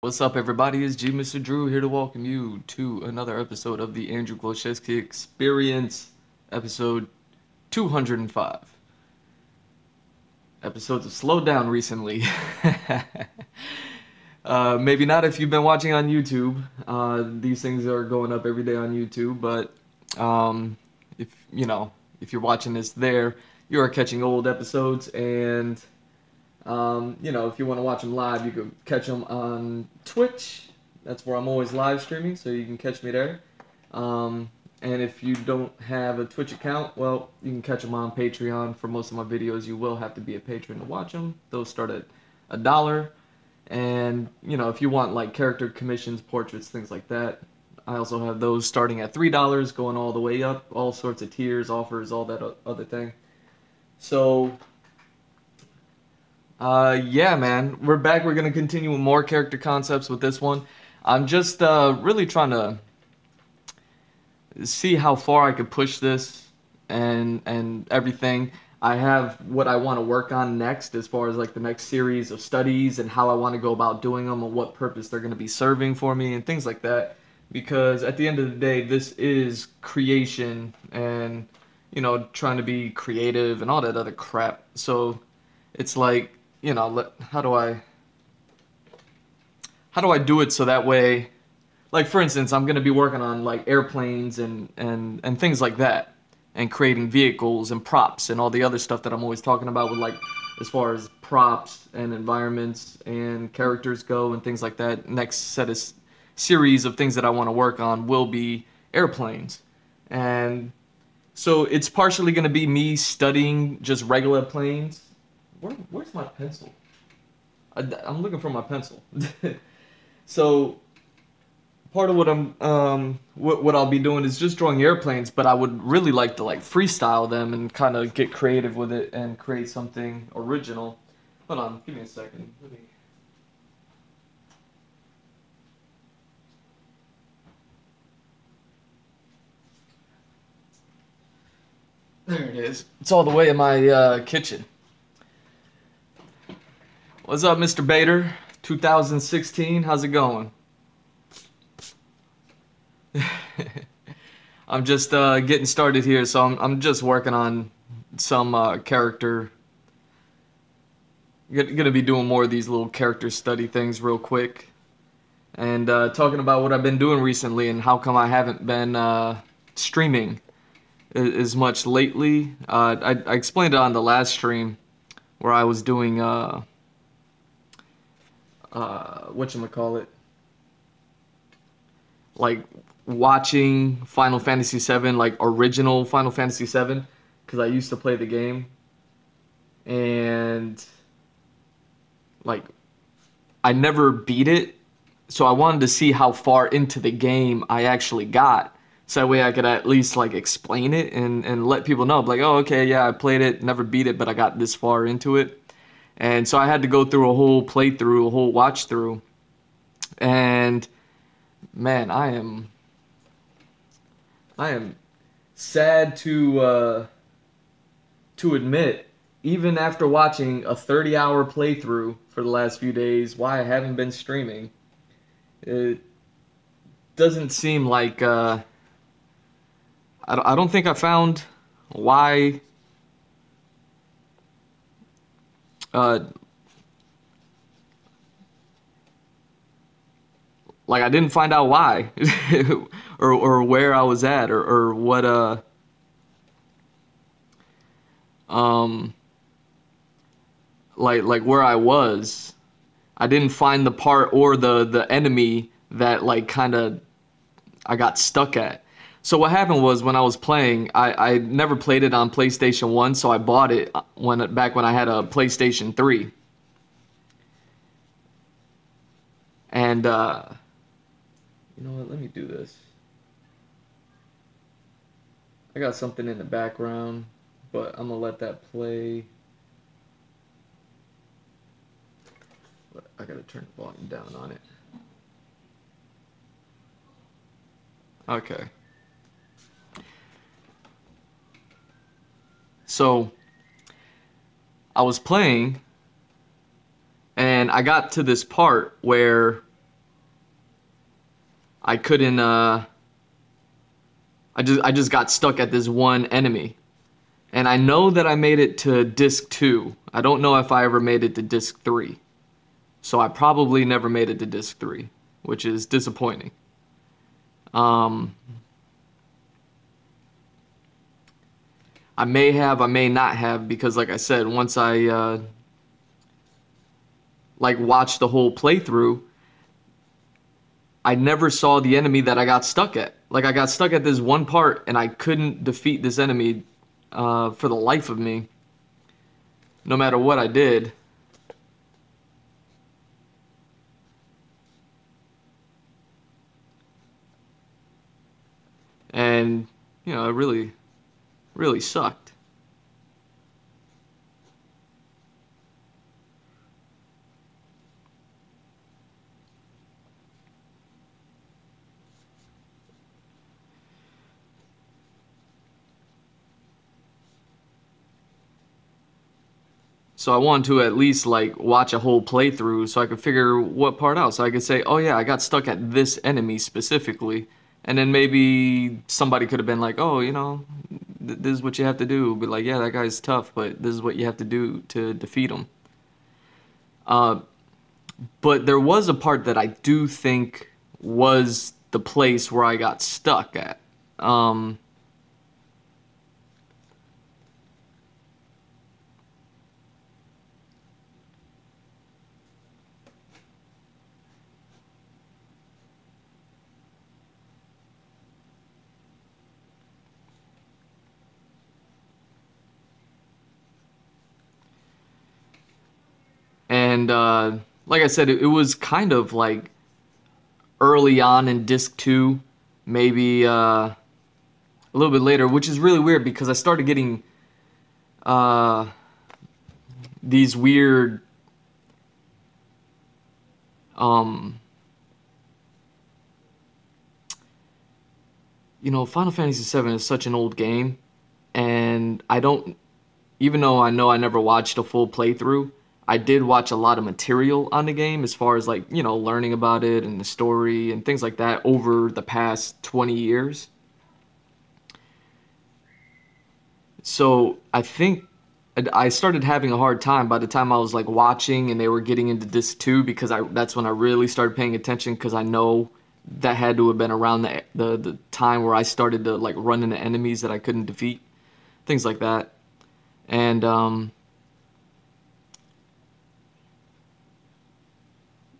What's up, everybody? It's G Mr. Drew here to welcome you to another episode of the Glowczewski Experience, episode 205. Episodes have slowed down recently. Maybe not if you've been watching on YouTube. These things are going up every day on YouTube, but if you're watching this there, you are catching old episodes, and if you want to watch them live, you can catch them on Twitch. That's where I'm always live streaming, so you can catch me there. And if you don't have a Twitch account, well, you can catch them on Patreon. For most of my videos, you will have to be a patron to watch them. Those start at $1. And, if you want, like, character commissions, portraits, things like that, I also have those starting at $3, going all the way up, all sorts of tiers, offers, all that other thing. So, yeah, man, we're back. We're going to continue with more character concepts with this one. I'm just really trying to see how far I could push this and everything. I have what I want to work on next as far as like the next series of studies and how I want to go about doing them and what purpose they're going to be serving for me and things like that. Because at the end of the day, this is creation and, trying to be creative and all that other crap. So it's like, how do I do it so that way, like, for instance, I'm going to be working on like airplanes and things like that, and creating vehicles and props and all the other stuff that I'm always talking about with, like, as far as props and environments and characters go and things like that. Next set of series of things that I want to work on will be airplanes. And so it's partially going to be me studying just regular planes. Where's my pencil? I'm looking for my pencil. So part of what what I'll be doing is just drawing airplanes, but I would really like to like freestyle them and kind of get creative with it and create something original. Hold on, give me a second. There it is. It's all the way in my kitchen. What's up, Mr. Bader? 2016, how's it going? I'm just getting started here, so I'm just working on some character. Gonna be doing more of these little character study things real quick, and talking about what I've been doing recently and how come I haven't been streaming as much lately. I explained it on the last stream where I was doing whatchamacallit, like watching Final Fantasy VII, like original Final Fantasy VII, because I used to play the game, and like I never beat it, so I wanted to see how far into the game I actually got, so that way I could at least like explain it and let people know, like, oh, okay, yeah, I played it, never beat it, but I got this far into it. And so I had to go through a whole playthrough, a whole watch through. And man, I am sad to admit, even after watching a 30-hour playthrough for the last few days, why I haven't been streaming. It doesn't seem like I don't think I found why. Like, I didn't find out why or where I was at or what like where I was. I didn't find the part or the enemy that like kind of I got stuck at. So what happened was, when I was playing, I never played it on PlayStation 1, so I bought it back when I had a PlayStation 3. And you know what, let me do this. I got something in the background, but I'm gonna let that play. But I gotta turn the volume down on it. Okay. So I was playing, and I got to this part where I couldn't I just got stuck at this one enemy. And I know that I made it to disc 2. I don't know if I ever made it to disc 3. So I probably never made it to disc 3, which is disappointing. I may have, I may not have, because like I said, once I like watched the whole playthrough, I never saw the enemy that I got stuck at. Like I got stuck at this one part and I couldn't defeat this enemy for the life of me, no matter what I did. And, you know, it really, really sucked. So I wanted to at least like watch a whole playthrough so I could figure what part out. So I could say, oh yeah, I got stuck at this enemy specifically. And then maybe somebody could have been like, oh, you know, this is what you have to do. But like, yeah, that guy's tough, but this is what you have to do to defeat him. But there was a part that I do think was the place where I got stuck at. And like I said, it was kind of like early on in disc 2, maybe a little bit later, which is really weird because I started getting these weird you know, Final Fantasy VII is such an old game, and I don't, even though I know I never watched a full playthrough, I did watch a lot of material on the game as far as like, you know, learning about it and the story and things like that over the past 20 years. So I think I started having a hard time by the time I was like watching and they were getting into disc 2, because that's when I really started paying attention, because I know that had to have been around the time where I started to like run into enemies that I couldn't defeat, things like that. And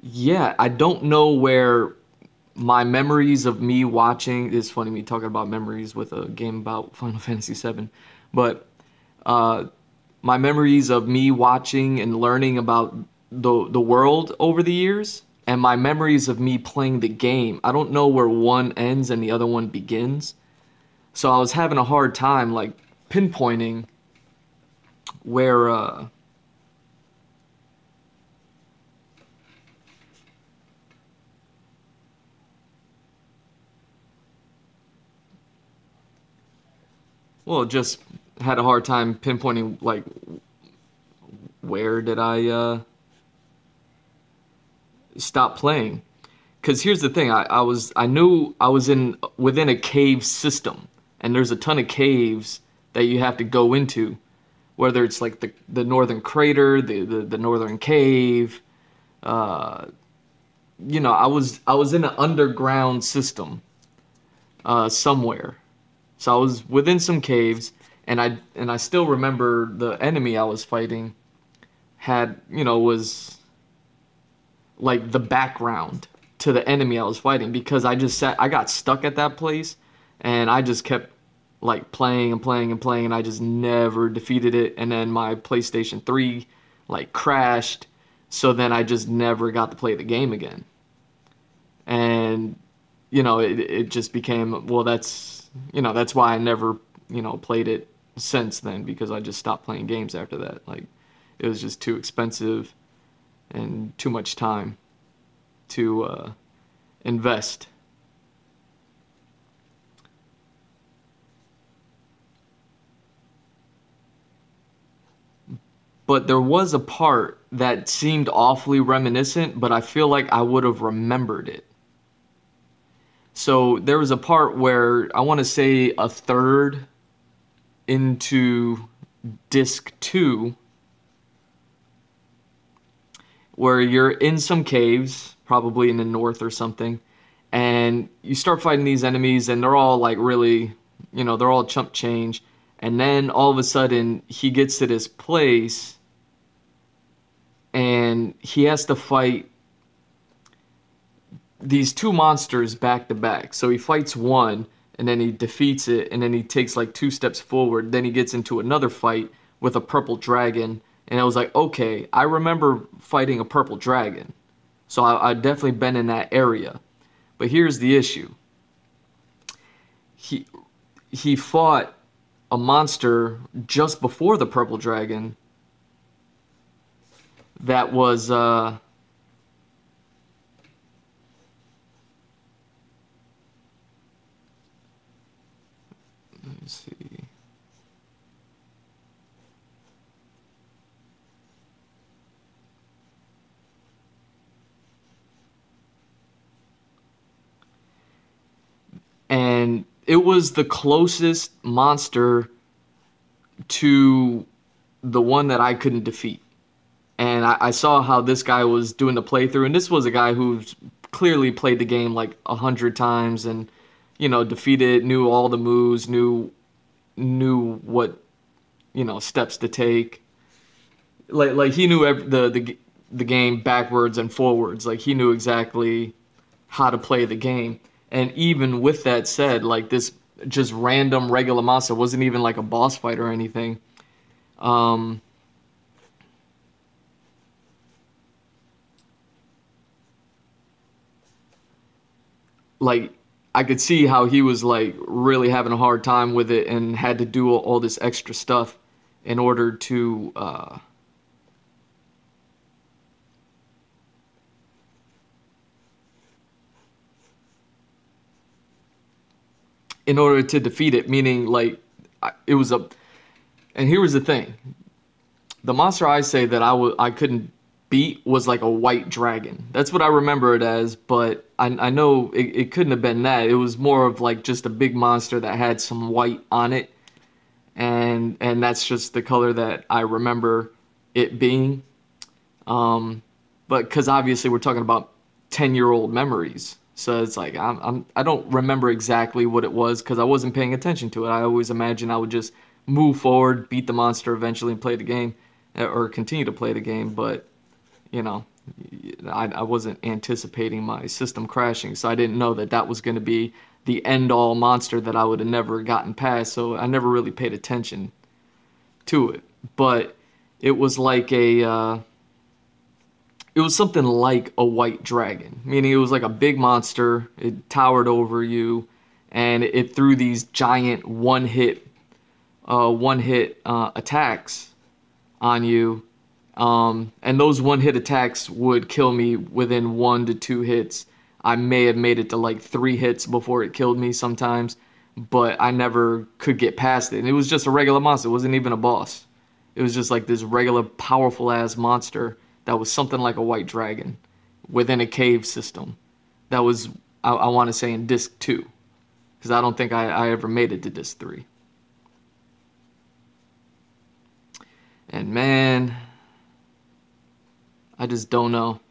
yeah, I don't know where my memories of me watching, it's funny me talking about memories with a game about Final Fantasy VII, but my memories of me watching and learning about the world over the years, and my memories of me playing the game, I don't know where one ends and the other one begins. So I was having a hard time like pinpointing where well, just had a hard time pinpointing like where did I stop playing. Because here's the thing, I knew I was within a cave system, and there's a ton of caves that you have to go into, whether it's like the northern crater, the northern cave. You know, I was in an underground system somewhere. So I was within some caves, and I still remember the enemy I was fighting had, you know, was like the background to the enemy I was fighting, because I got stuck at that place, and I just kept like playing and playing and playing, and I just never defeated it. And then my PlayStation 3 like crashed, so then I just never got to play the game again. And you know, it just became, well, that's, you know, that's why I never, you know, played it since then, because I just stopped playing games after that. Like, it was just too expensive and too much time to invest. But there was a part that seemed awfully reminiscent, but I feel like I would have remembered it. So there was a part where I want to say a third into disc 2 where you're in some caves, probably in the north or something, and you start fighting these enemies and they're all like really, they're all chump change. And then all of a sudden he gets to this place and he has to fight these two monsters back to back. So he fights one and then he defeats it and then he takes like 2 steps forward. Then he gets into another fight with a purple dragon. And I was like, okay, I remember fighting a purple dragon. So I've definitely been in that area. But here's the issue. He fought a monster just before the purple dragon that was let me see. And it was the closest monster to the one that I couldn't defeat. And I saw how this guy was doing the playthrough, and this was a guy who's clearly played the game like 100 times and, defeated, knew all the moves, knew what, steps to take. Like he knew the game backwards and forwards. Like he knew exactly how to play the game. And even with that said, like this just random regular monster wasn't even like a boss fight or anything. Like I could see how he was like really having a hard time with it and had to do all this extra stuff in order to defeat it, meaning like it was a. And here was the thing: the monster I say that I couldn't beat was like a white dragon. That's what I remember it as, but I know it couldn't have been that. It was more of like just a big monster that had some white on it, and that's just the color that I remember it being. But because obviously we're talking about 10-year-old memories. So it's like I don't remember exactly what it was because I wasn't paying attention to it. I always imagined I would just move forward, beat the monster eventually, and play the game, or continue to play the game. But I wasn't anticipating my system crashing, so I didn't know that was going to be the end-all monster that I would have never gotten past. So I never really paid attention to it. But it was like it was something like a white dragon, meaning it was like a big monster. It towered over you, and it threw these giant one-hit attacks on you. And those one-hit attacks would kill me within 1 to 2 hits. I may have made it to like 3 hits before it killed me sometimes, but I never could get past it. And it was just a regular monster. It wasn't even a boss. It was just like this regular powerful-ass monster that was something like a white dragon within a cave system. That was, I want to say, in disc 2. Because I don't think I ever made it to disc 3. And man, I just don't know.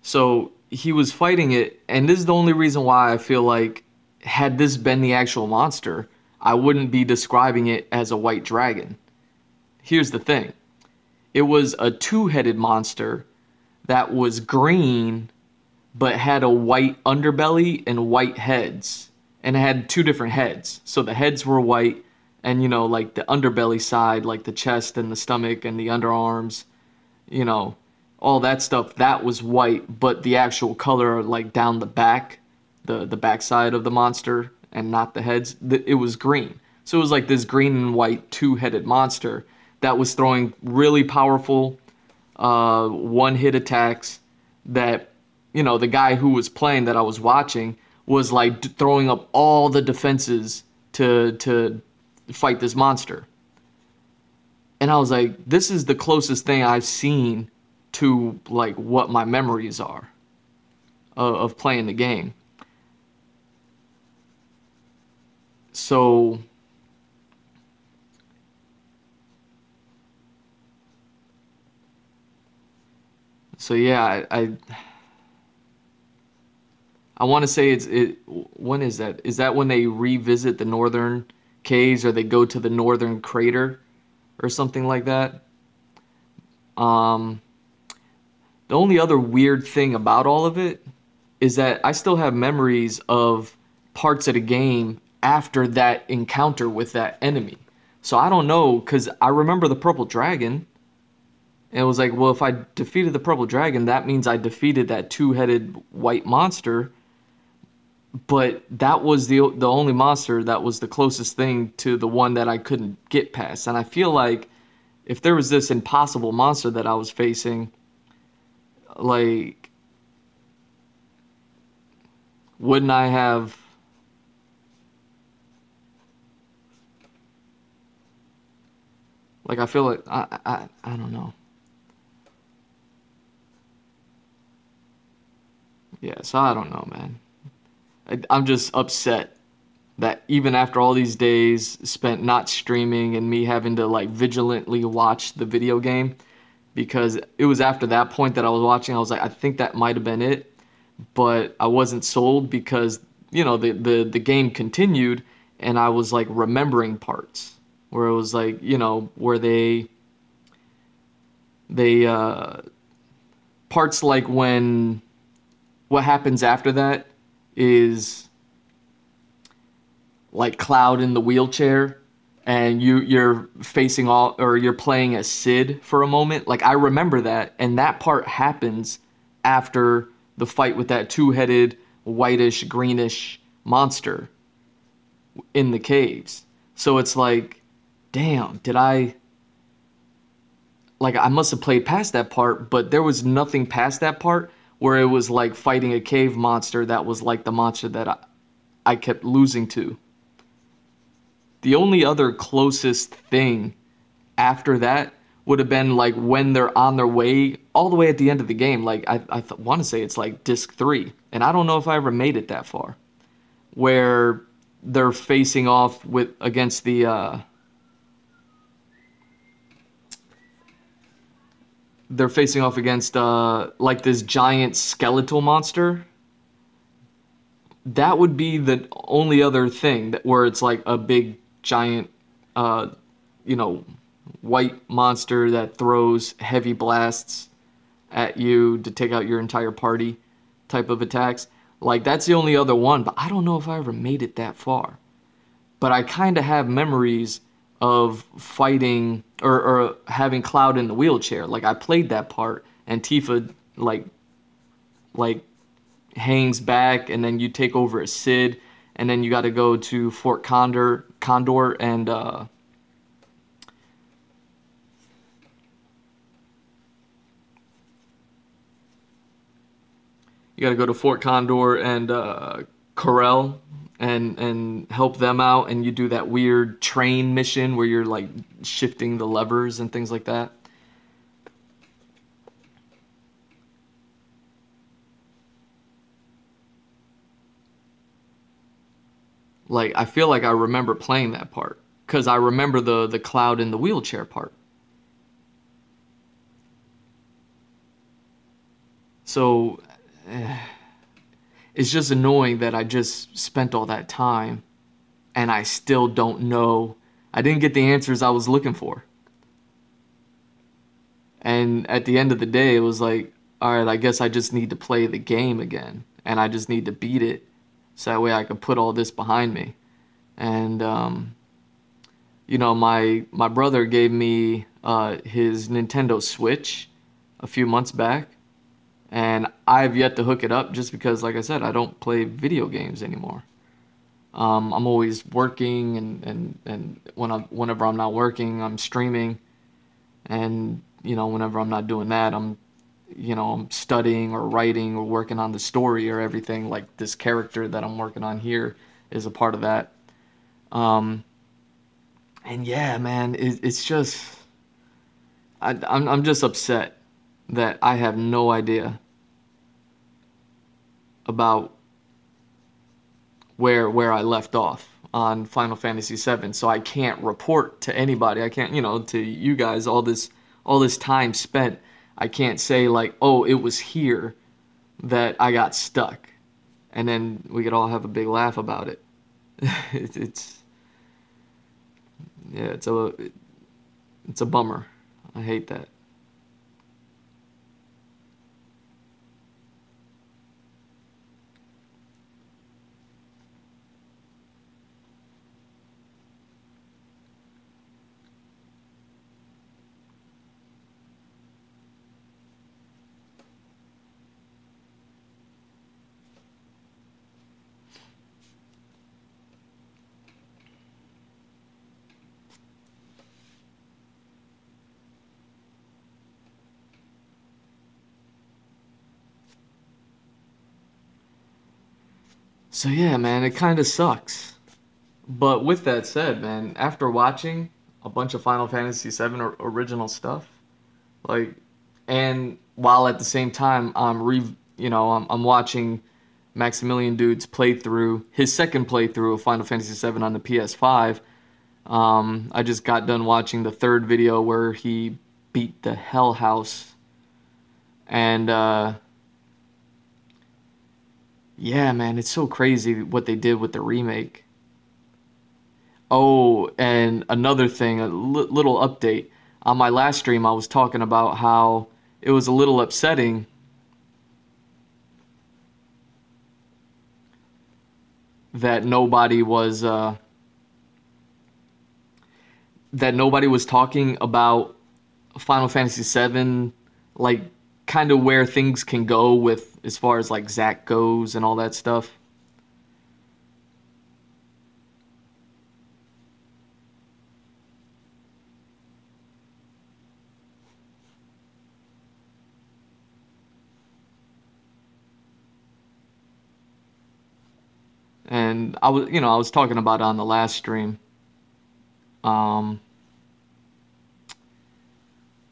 So he was fighting it, and this is the only reason why I feel like had this been the actual monster, I wouldn't be describing it as a white dragon. Here's the thing. It was a 2-headed monster that was green but had a white underbelly and white heads. And it had 2 different heads. So the heads were white, and like the underbelly side, like the chest and the stomach and the underarms, all that stuff, that was white, but the actual color, like down the back, the backside of the monster, and not the heads, it was green. So it was like this green and white 2-headed monster that was throwing really powerful one-hit attacks that, the guy who was playing that I was watching was like throwing up all the defenses to fight this monster. And I was like, this is the closest thing I've seen to like what my memories are of playing the game. So yeah, I want to say when is that? Is that when they revisit the northern caves, or they go to the northern crater or something like that? Um, the only other weird thing about all of it is that I still have memories of parts of the game after that encounter with that enemy. So I don't know, because I remember the purple dragon. And it was like, well, if I defeated the purple dragon, that means I defeated that two-headed white monster. But that was the only monster that was the closest thing to the one that I couldn't get past. And I feel like if there was this impossible monster that I was facing, like, wouldn't I have... Like, I feel like, I don't know. Yeah, so I don't know, man. I'm just upset that even after all these days spent not streaming and me having to like vigilantly watch the video game, because it was after that point that I was watching, I was like, I think that might have been it, but I wasn't sold because, you know, the game continued, and I was like remembering parts where it was like, you know, where they parts like when what happens after that is like Cloud in the wheelchair, and you're facing all, or you're playing as Sid for a moment. Like, I remember that, and that part happens after the fight with that two-headed whitish greenish monster in the caves. So it's like, damn, did I... Like, I must have played past that part, but there was nothing past that part where it was like fighting a cave monster that was like the monster that I kept losing to. The only other closest thing after that would have been like when they're on their way, all the way at the end of the game. Like, I want to say it's like disc 3, and I don't know if I ever made it that far, where they're facing off with against the they're facing off against like this giant skeletal monster. That would be the only other thing that where it's like a big giant you know, white monster that throws heavy blasts at you to take out your entire party type of attacks. Like, that's the only other one, but I don't know if I ever made it that far. But I kind of have memories of fighting or having Cloud in the wheelchair. Like, I played that part, and Tifa like hangs back, and then you take over as Sid, and then you got to go to Fort Condor and you got to go to Fort Condor and Corel and help them out, and you do that weird train mission where you're like shifting the levers and things like that. Like, I feel like I remember playing that part because I remember the Cloud in the wheelchair part. So it's just annoying that I just spent all that time and I still don't know. I didn't get the answers I was looking for. And at the end of the day, it was like, all right, I guess I just need to play the game again, and I just need to beat it so that way I can put all this behind me. And you know, my brother gave me his Nintendo Switch a few months back, and I've yet to hook it up just because, like I said, I don't play video games anymore. I'm always working, and whenever I'm not working, I'm streaming, and you know, whenever I'm not doing that, I'm studying or writing or working on the story or everything. Like, this character that I'm working on here is a part of that. And yeah, man, it's just I'm just upset that I have no idea about where I left off on Final Fantasy VII, so I can't report to anybody. I can't, to you guys, all this time spent. I can't say like, oh, it was here that I got stuck, and then we could all have a big laugh about it. It's yeah, it's a bummer. I hate that. So yeah, man, it kind of sucks. But with that said, man, after watching a bunch of Final Fantasy VII original stuff, like, and while at the same time I'm watching Maximilian Dude's playthrough, his second playthrough of Final Fantasy VII on the PS5. I just got done watching the third video where he beat the Hell House, and yeah, man, it's so crazy what they did with the remake. Oh, and another thing, a little update. On my last stream, I was talking about how it was a little upsetting that nobody was talking about Final Fantasy VII, like kind of where things can go with as far as like Zack goes and all that stuff. And I was talking about it on the last stream. Um,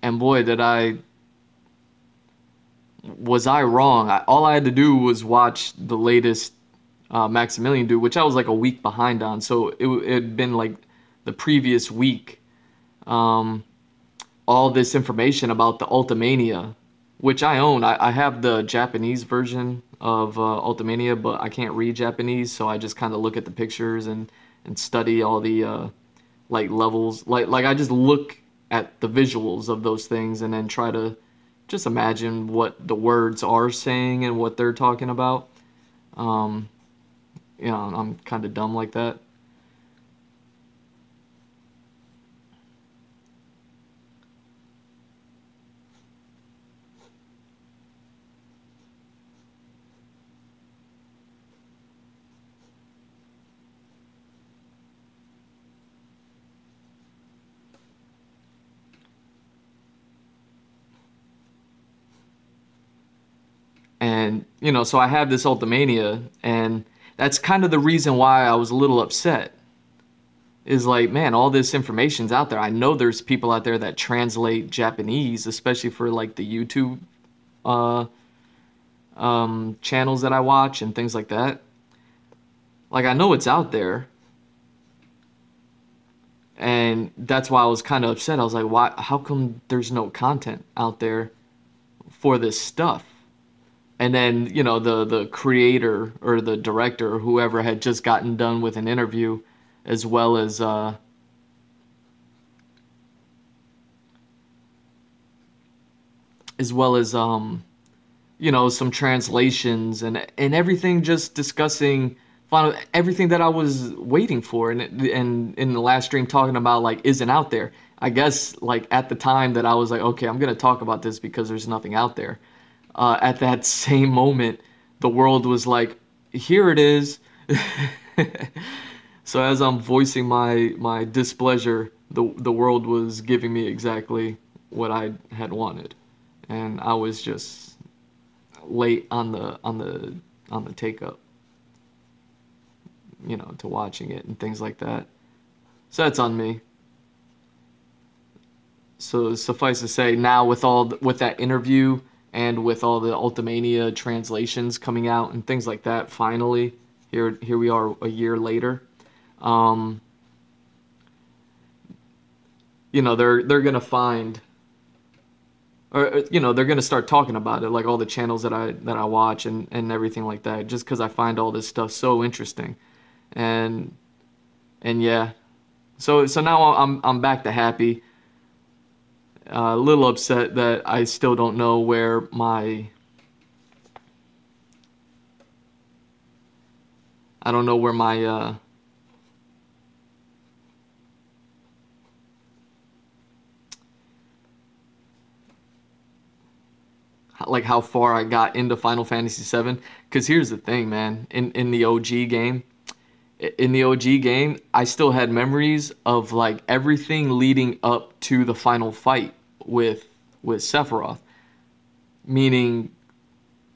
and boy, was I wrong. All I had to do was watch the latest Maximilian Dude, which I was like a week behind on. So it had been like the previous week. Um, all this information about the Ultimania, which I own. I have the Japanese version of Ultimania, but I can't read Japanese, so I just kind of look at the pictures and study all the like levels. Like I just look at the visuals of those things and then try to just imagine what the words are saying and what they're talking about. Um, I'm kind of dumb like that. And, so I have this Ultimania, and that's kind of the reason why I was a little upset. Is like, man, all this information's out there. I know there's people out there that translate Japanese, especially for like the YouTube uh, channels that I watch and things like that. Like, I know it's out there, and that's why I was kind of upset. I was like, why? How come there's no content out there for this stuff? And then, the creator or the director or whoever had just gotten done with an interview, as well as some translations and everything, just discussing final everything that I was waiting for, and in the last stream talking about like isn't out there. I guess like at the time that I was like, okay, I'm gonna talk about this because there's nothing out there. At that same moment, the world was like, here it is. So as I'm voicing my displeasure, the world was giving me exactly what I had wanted, and I was just late on the take up, to watching it and things like that. So that's on me. So suffice to say, now with with that interview and with all the Ultimania translations coming out and things like that, finally, here we are a year later. Um, they're gonna find, or they're gonna start talking about it, like all the channels that I watch and everything like that, just because I find all this stuff so interesting, and yeah, so now I'm back to happy. A little upset that I still don't know where my I don't know where my like how far I got into Final Fantasy VII. Because here's the thing, man. In the OG game, I still had memories of like everything leading up to the final fight with Sephiroth. Meaning,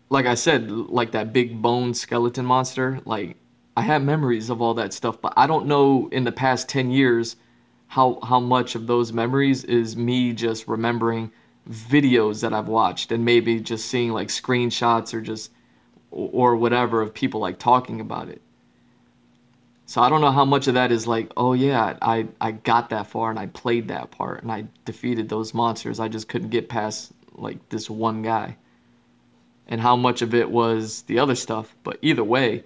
like I said, like that big bone skeleton monster. Like I have memories of all that stuff, but I don't know in the past 10 years how much of those memories is me just remembering videos that I've watched and maybe just seeing like screenshots or just or whatever of people like talking about it. So I don't know how much of that is like, oh yeah, I got that far and I played that part and I defeated those monsters. I just couldn't get past like this one guy. And how much of it was the other stuff. But either way,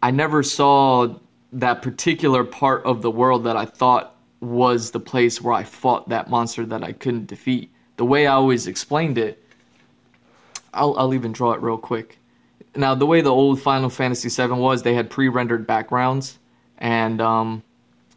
I never saw that particular part of the world that I thought was the place where I fought that monster that I couldn't defeat. The way I always explained it, I'll even draw it real quick. Now, the way the old Final Fantasy VII was, they had pre-rendered backgrounds, and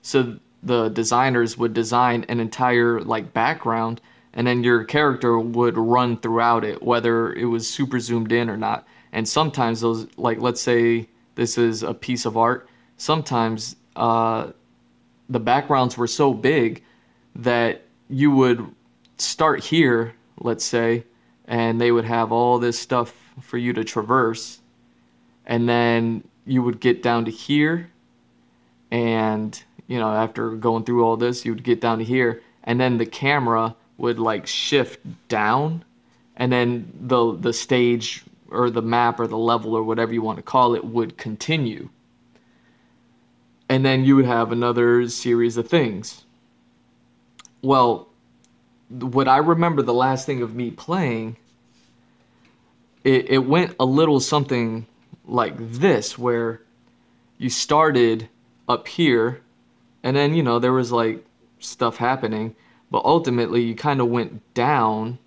so the designers would design an entire like background, and then your character would run throughout it, whether it was super zoomed in or not. And sometimes those, like let's say this is a piece of art, sometimes the backgrounds were so big that you would start here, let's say, and they would have all this stuff for you to traverse, and then you would get down to here, and after going through all this you would get down to here, and then the camera would like shift down, and then the stage or the map or the level or whatever you want to call it would continue, and then you would have another series of things. Well, what I remember the last thing of me playing, it went a little something like this, where you started up here, and then there was like stuff happening, but ultimately you kind of went down,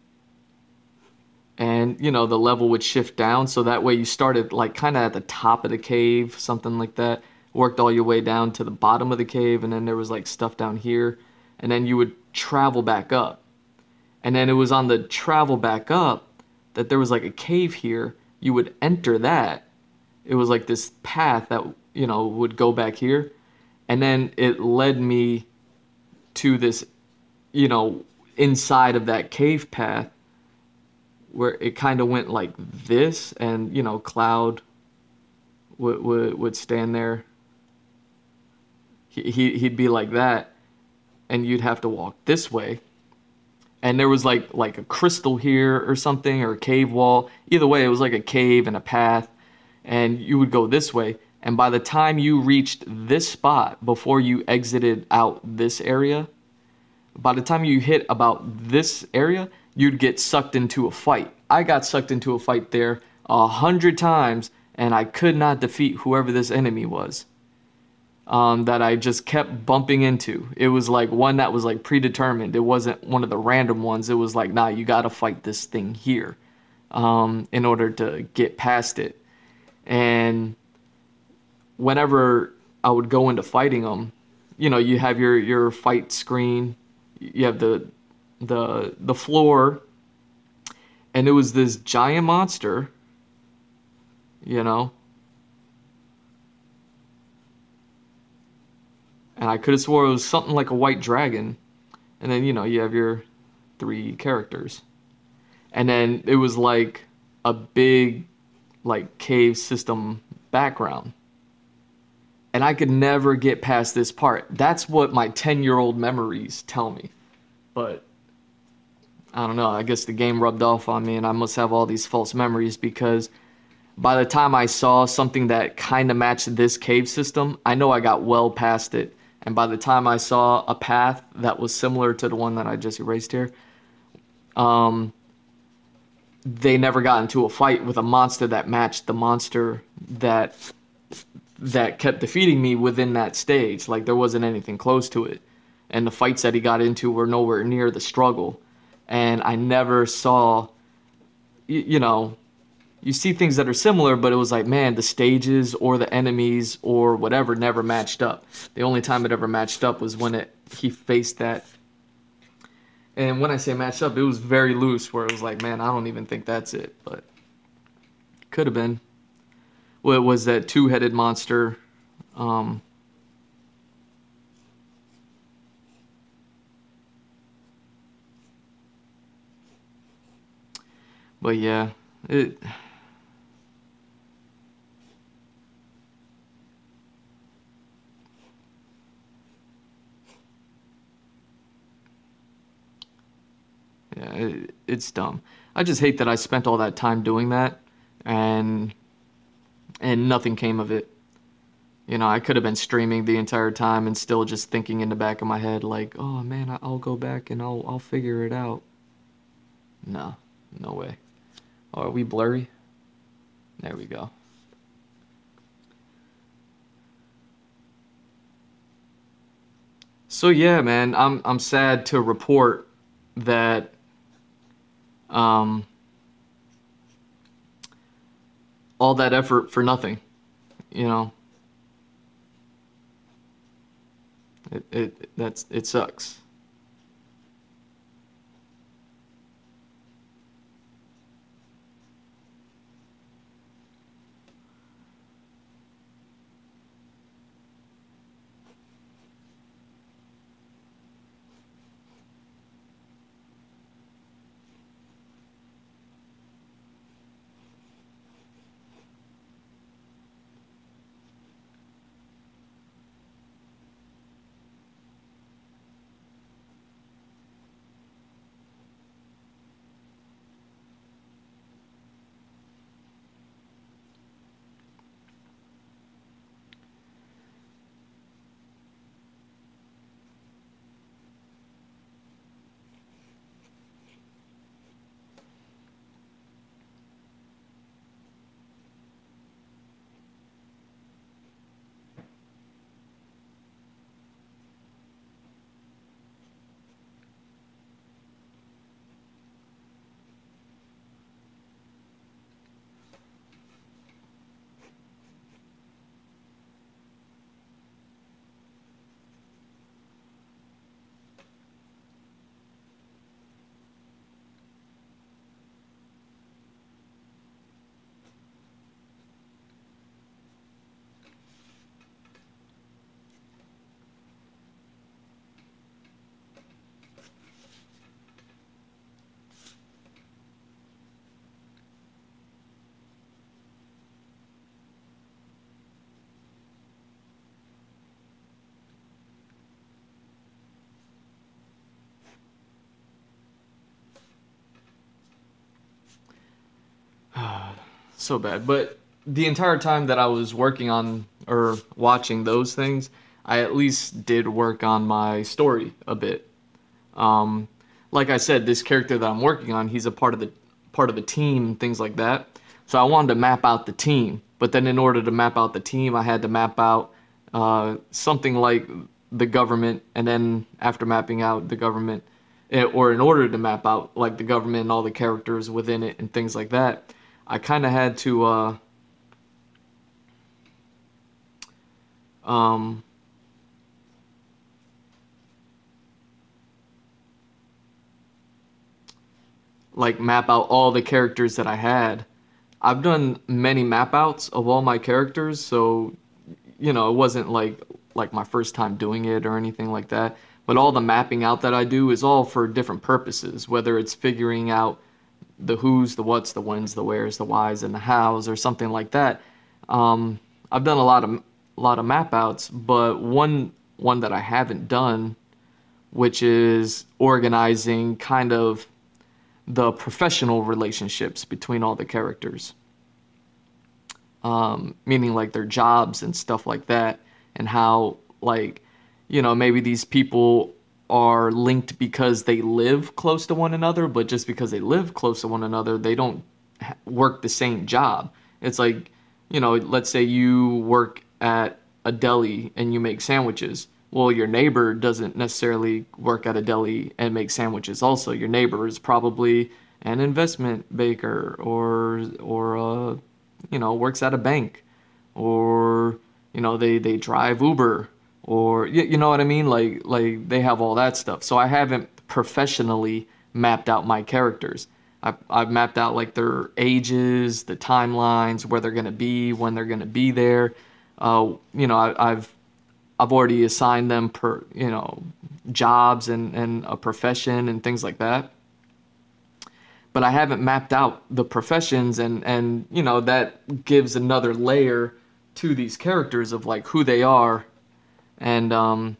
and the level would shift down, so that way you started like kind of at the top of the cave, something like that, worked all your way down to the bottom of the cave, and then there was like stuff down here, and then you would travel back up, and then it was on the travel back up that there was like a cave here. You would enter that. It was like this path that would go back here, and then it led me to this inside of that cave path, where it kind of went like this, and Cloud would stand there. He'd be like that, and you'd have to walk this way. And there was like a crystal here or something, or a cave wall. Either way, it was like a cave and a path, and you would go this way. And by the time you reached this spot, before you exited out this area, by the time you hit about this area, you'd get sucked into a fight. I got sucked into a fight there 100 times, and I could not defeat whoever this enemy was. That I just kept bumping into. It was like one that was like predetermined. It wasn't one of the random ones. It was like, nah, you gotta fight this thing here in order to get past it. And whenever I would go into fighting them, you have your fight screen, you have the floor, and it was this giant monster, and I could have swore it was something like a white dragon. And then, you have your 3 characters. And then it was like a big, like, cave system background. And I could never get past this part. That's what my 10-year-old memories tell me. But I don't know. I guess the game rubbed off on me, and I must have all these false memories because by the time I saw something that kind of matched this cave system, I know I got well past it. And by the time I saw a path that was similar to the one that I just erased here, um, they never got into a fight with a monster that matched the monster that kept defeating me within that stage. Like, there wasn't anything close to it. And the fights that he got into were nowhere near the struggle. And I never saw, you know, you see things that are similar, but it was like, man, the stages or the enemies or whatever never matched up. The only time it ever matched up was when he faced that. And when I say matched up, it was very loose, where it was like, man, I don't even think that's it. But could have been. Well, it was that two-headed monster. But yeah, it's dumb. I just hate that I spent all that time doing that, and nothing came of it. You know, I could have been streaming the entire time and still just thinking in the back of my head like, oh man, I'll go back and I'll figure it out. No, no way. Oh, are we blurry? There we go. So yeah, man, I'm sad to report that um all that effort for nothing, you know. It sucks. So bad. But the entire time that I was working on or watching those things, I at least did work on my story a bit. Um, like I said, this character that I'm working on, he's a part of the team and things like that. So I wanted to map out the team, but then in order to map out the team, I had to map out something like the government, and then after mapping out the government, or in order to map out like the government and all the characters within it and things like that, I kind of had to um, like map out all the characters that I had. I've done many map outs of all my characters, so you know, it wasn't like my first time doing it or anything like that. But all the mapping out that I do is all for different purposes, whether it's figuring out the who's, the what's, the when's, the where's, the why's, and the how's, or something like that. I've done a lot of map outs, but one that I haven't done which is organizing kind of the professional relationships between all the characters. Meaning like their jobs and stuff like that, and how, like, maybe these people are linked because they live close to one another, but just because they live close to one another, they don't work the same job. It's like, let's say you work at a deli and you make sandwiches. Well, your neighbor doesn't necessarily work at a deli and make sandwiches also. Your neighbor is probably an investment banker, or works at a bank, or they drive Uber, or you know what I mean? Like they have all that stuff. So I haven't professionally mapped out my characters. I've mapped out like their ages, the timelines, where they're gonna be, when they're gonna be there. I've already assigned them per jobs and a profession and things like that. But I haven't mapped out the professions, and that gives another layer to these characters of like who they are, and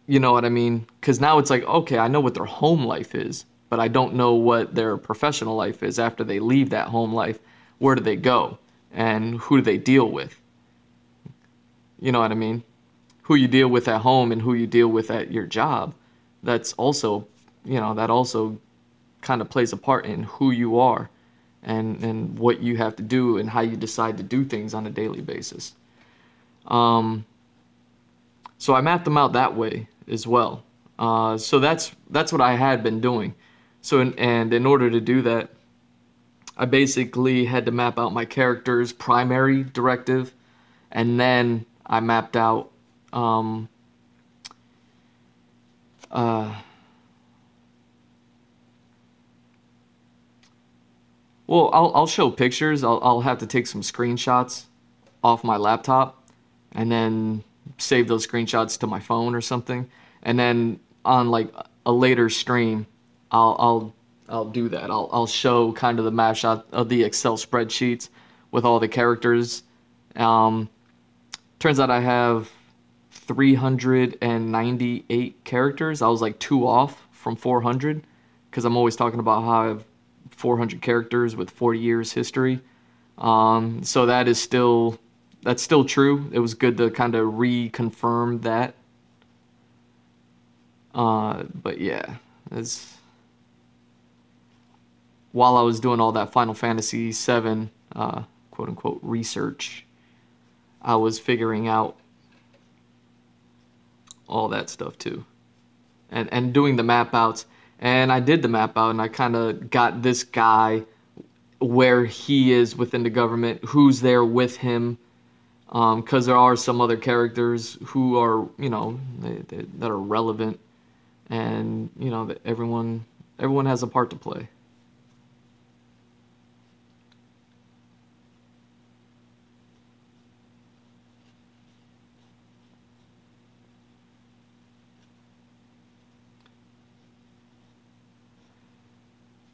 you know what I mean? Because now it's like, okay, I know what their home life is, but I don't know what their professional life is after they leave that home life. Where do they go, and who do they deal with? You know what I mean? Who you deal with at home and who you deal with at your job. That's also, that also kind of plays a part in who you are, and what you have to do and how you decide to do things on a daily basis. So I mapped them out that way as well. So that's what I had been doing. So in order to do that, I basically had to map out my character's primary directive, and then I mapped out well, I'll show pictures. I'll have to take some screenshots off my laptop and then save those screenshots to my phone or something. And then on like a later stream, I'll do that. I'll show kind of the map shot of the Excel spreadsheets with all the characters. Turns out I have 398 characters. I was like 2 off from 400, because I'm always talking about how I have 400 characters with 40 years history. So that's still true. It was good to kind of reconfirm that. But yeah, while I was doing all that Final Fantasy VII quote unquote research, I was figuring out all that stuff too, and doing the map outs. And I did the map out, and I kind of got this guy, where he is within the government, who's there with him, because there are some other characters who are, that are relevant, and that everyone has a part to play.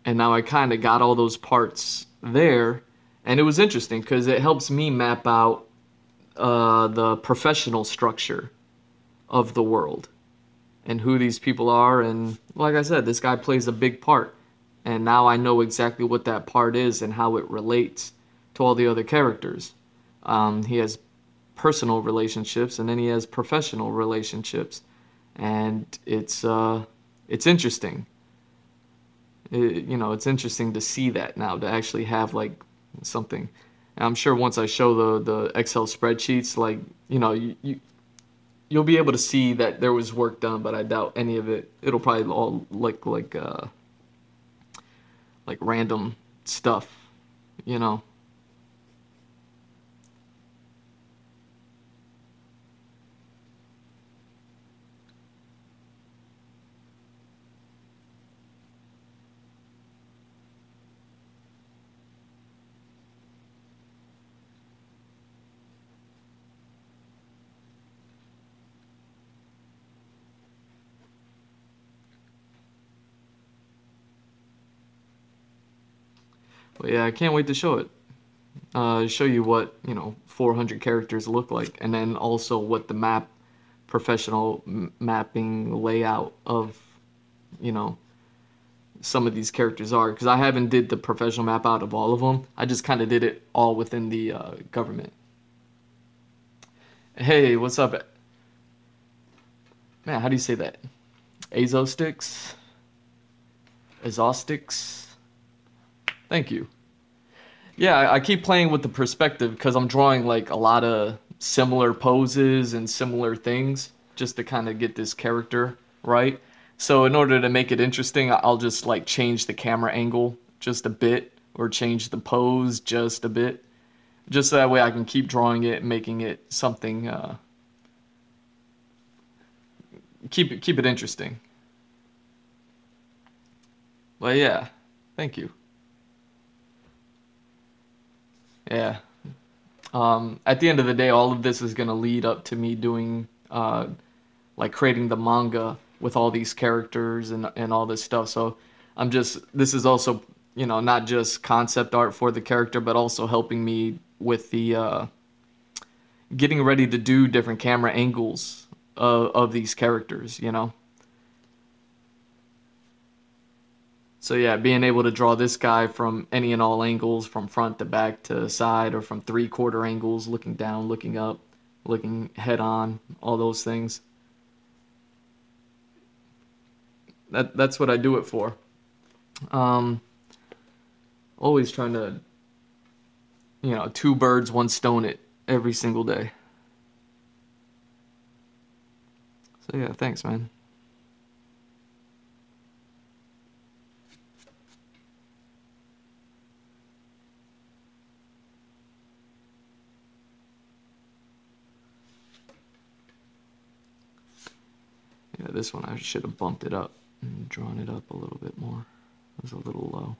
And now I kind of got all those parts there, and it was interesting because it helps me map out the professional structure of the world and who these people are. And like I said, this guy plays a big part, and now I know exactly what that part is and how it relates to all the other characters. He has personal relationships, and then he has professional relationships, and it's interesting. It's interesting to see that now, to actually have like something. And I'm sure once I show the Excel spreadsheets, like, you'll be able to see that there was work done, but I doubt any of it. It'll probably all like random stuff, But yeah, I can't wait to show it. Show you what 400 characters look like, and then also what the map professional mapping layout of, you know, some of these characters are, because I haven't did the professional map out of all of them. I just kind of did it all within the government. Hey, what's up? Man, how do you say that? Azostix? Azostix? Thank you. Yeah, I keep playing with the perspective because I'm drawing like a lot of similar poses and similar things just to kind of get this character right. So in order to make it interesting, I'll just like change the camera angle just a bit or change the pose just a bit. Just so that way I can keep drawing it and making it something, keep it interesting. But yeah, thank you. Yeah. At the end of the day, all of this is gonna lead up to me doing, like creating the manga with all these characters and all this stuff. So this is also, you know, not just concept art for the character, but also helping me with the getting ready to do different camera angles of these characters, you know. So yeah, being able to draw this guy from any and all angles, from front to back to side, or from 3/4 angles, looking down, looking up, looking head on, all those things. That's what I do it for. Um, Always trying to, you know, two birds, one stone it every single day. So yeah, thanks, man. Yeah, this one I should have bumped it up and drawn it up a little bit more. It was a little low.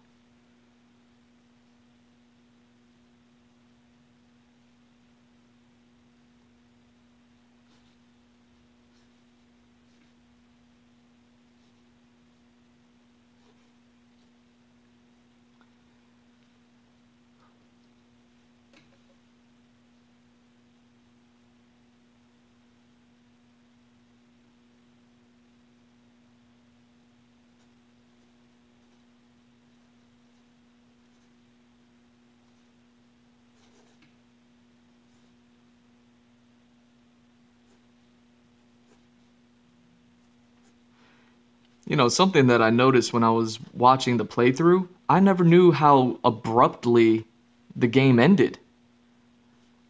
You know, something that I noticed when I was watching the playthrough, I never knew how abruptly the game ended.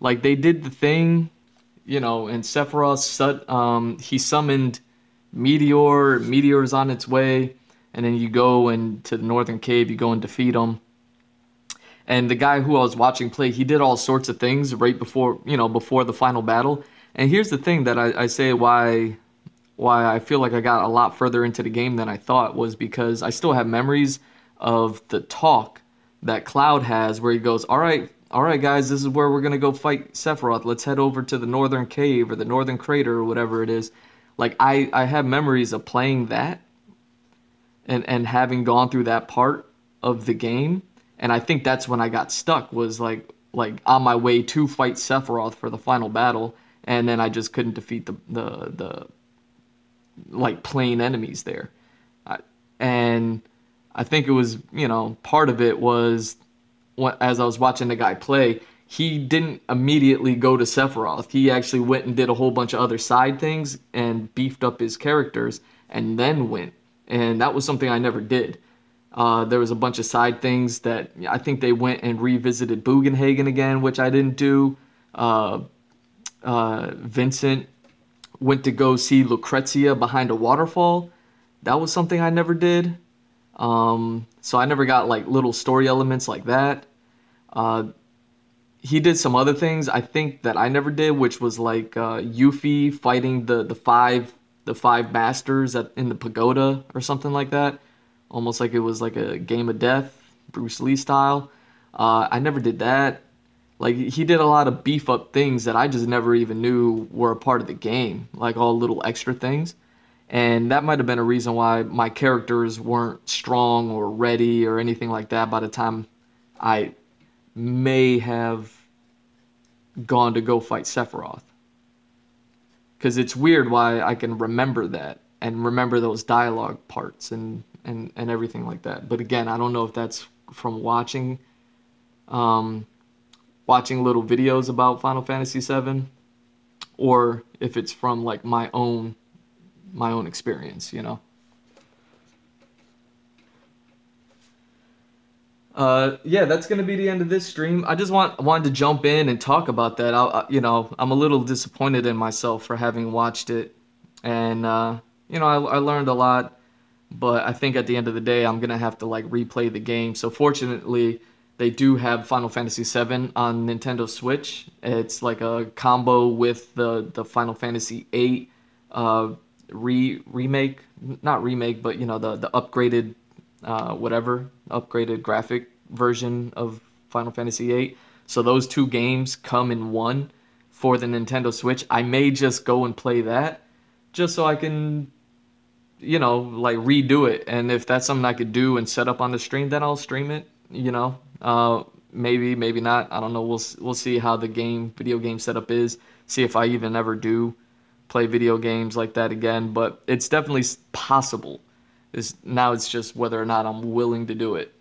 Like they did the thing, you know, and Sephiroth, he summoned Meteor's on its way, and then you go into the Northern Cave, you go and defeat him. And the guy who I was watching play, he did all sorts of things right before, you know, before the final battle. And here's the thing that I say why I feel like I got a lot further into the game than I thought was because I still have memories of the talk that Cloud has where he goes, all right, guys, this is where we're going to go fight Sephiroth. Let's head over to the Northern Cave or the Northern Crater or whatever it is. Like, I have memories of playing that and having gone through that part of the game. And I think that's when I got stuck, was like on my way to fight Sephiroth for the final battle. And then I just couldn't defeat the like plain enemies there. And I think it was, you know, part of it was as I was watching the guy play, he didn't immediately go to Sephiroth. He actually went and did a whole bunch of other side things and beefed up his characters and then went. And that was something I never did. There was a bunch of side things that I think they went and revisited Bugenhagen again, which I didn't do. Vincent went to go see Lucrezia behind a waterfall. That was something I never did. So I never got like little story elements like that. He did some other things I think that I never did, which was like Yuffie fighting the five masters in the pagoda or something like that. Almost like it was like a game of death, Bruce Lee style. I never did that. Like, he did a lot of beef up things that I just never even knew were a part of the game, like all little extra things. And that might have been a reason why my characters weren't strong or ready or anything like that by the time I may have gone to go fight Sephiroth. because it's weird why I can remember that and remember those dialogue parts and everything like that. But again, I don't know if that's from um, watching little videos about Final Fantasy VII, or if it's from like my own experience, you know. Yeah, that's gonna be the end of this stream. I just wanted to jump in and talk about that. You know, I'm a little disappointed in myself for having watched it, and you know, I learned a lot, but I think at the end of the day, I'm gonna have to like replay the game. So fortunately, they do have Final Fantasy VII on Nintendo Switch. It's like a combo with the Final Fantasy VIII remake, not remake, but you know the upgraded whatever upgraded graphic version of Final Fantasy VIII. So those two games come in one for the Nintendo Switch. I may just go and play that just so I can, you know, like redo it. And if that's something I could do and set up on the stream, then I'll stream it. You know, maybe, maybe not. I don't know. We'll see how the video game setup is. See if I even ever do play video games like that again. But it's definitely possible. Now it's just whether or not I'm willing to do it.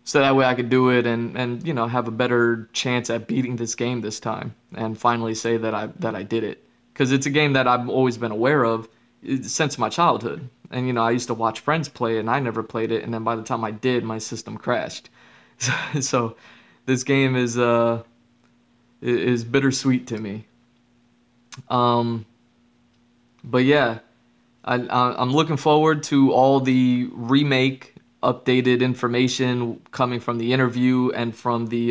So that way I could do it and you know have a better chance at beating this game this time and finally say that I did it, because it's a game that I've always been aware of since my childhood. And you know, I used to watch friends play it and I never played it, and then by the time I did, my system crashed. So this game is bittersweet to me. But yeah, I'm looking forward to all the remake updated information coming from the interview and from the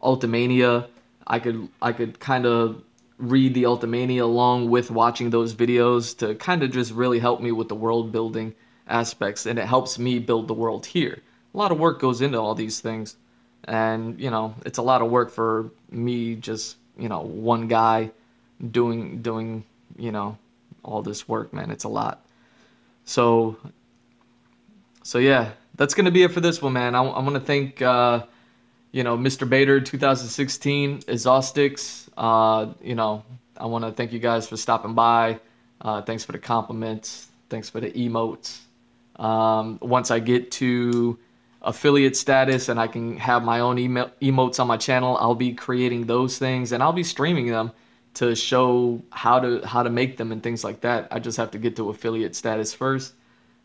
Ultimania. I could kind of read the Ultimania along with watching those videos to kind of just really help me with the world building aspects, and it helps me build the world here. A lot of work goes into all these things, and you know, it's a lot of work for me, just, you know, one guy doing you know, all this work, man. It's a lot. So yeah, that's gonna be it for this one, man. I want to thank you know, Mr. Bader 2016, Exhaustix. You know, I want to thank you guys for stopping by. Thanks for the compliments. Thanks for the emotes. Once I get to affiliate status and I can have my own emotes on my channel, I'll be creating those things and I'll be streaming them to show how to make them and things like that. I just have to get to affiliate status first.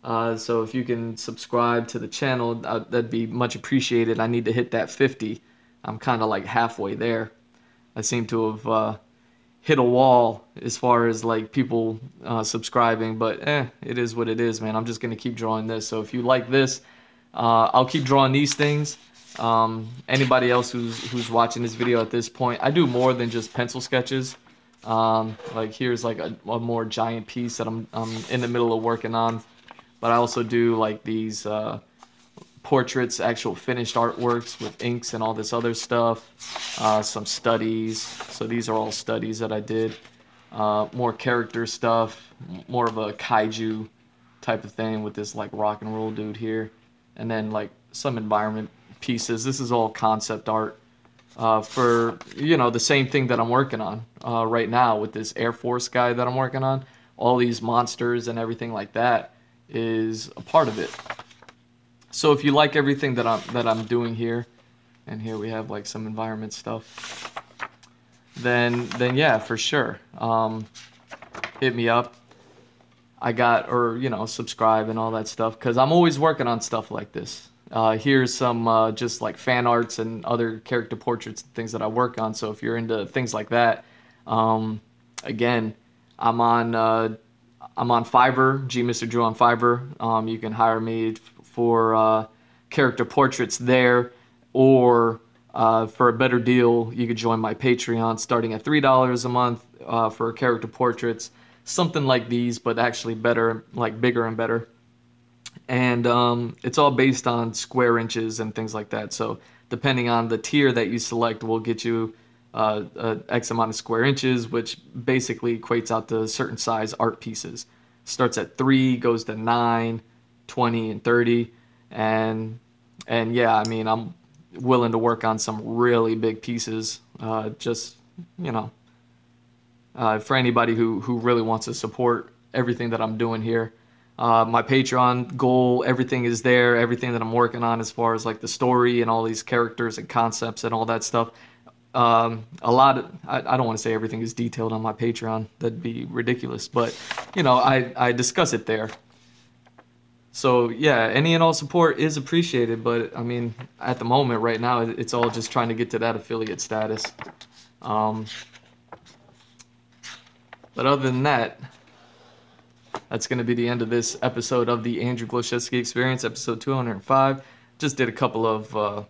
So if you can subscribe to the channel, that'd be much appreciated. I need to hit that 50. I'm kind of like halfway there. I seem to have hit a wall as far as like people subscribing, but it is what it is, man. I'm just gonna keep drawing this. So if you like this, I'll keep drawing these things. Anybody else who's watching this video at this point, I do more than just pencil sketches. Like here's like a more giant piece that I'm in the middle of working on. But I also do like these portraits, actual finished artworks with inks and all this other stuff. Some studies. So these are all studies that I did. More character stuff, more of a kaiju type of thing with this like rock and roll dude here. And then like some environment pieces. This is all concept art for, you know, the same thing that I'm working on right now with this Air Force guy that I'm working on. All these monsters and everything like that is a part of it. So if you like everything that I'm doing here, and here we have like some environment stuff, then yeah, for sure, hit me up. Or you know, subscribe and all that stuff, because I'm always working on stuff like this. Here's some just like fan arts and other character portraits and things that I work on. So if you're into things like that, again, I'm on Fiverr, G Mr. Drew on Fiverr. You can hire me for character portraits there, or for a better deal, you could join my Patreon starting at $3 a month for character portraits, something like these, but actually better, like bigger and better. And it's all based on square inches and things like that. So depending on the tier that you select, will get you X amount of square inches, which basically equates out to certain size art pieces. Starts at 3, goes to 9, 20, and 30. And yeah, I mean, I'm willing to work on some really big pieces. Just, you know, for anybody who really wants to support everything that I'm doing here. My Patreon goal, everything is there, everything that I'm working on as far as like the story and all these characters and concepts and all that stuff. A lot of, I don't want to say everything is detailed on my Patreon. That'd be ridiculous. But, you know, I discuss it there. So, yeah, any and all support is appreciated. But, I mean, at the moment right now, it's all just trying to get to that affiliate status. But other than that, that's going to be the end of this episode of the Andrew Glowczewski Experience, episode 205. Just did a couple of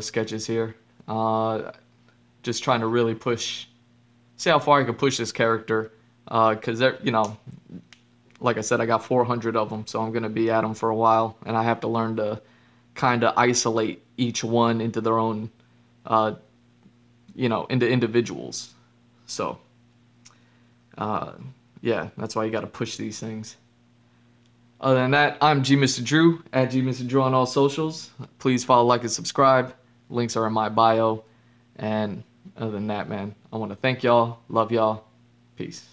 sketches here. Just trying to really see how far I can push this character. Because, you know, like I said, I got 400 of them, so I'm going to be at them for a while. And I have to learn to kind of isolate each one into their own, you know, into individuals. So, yeah, that's why you got to push these things. Other than that, I'm G Mr. Drew, at G Mr. Drew on all socials. Please follow, like, and subscribe. Links are in my bio. And other than that, man, I want to thank y'all. Love y'all. Peace.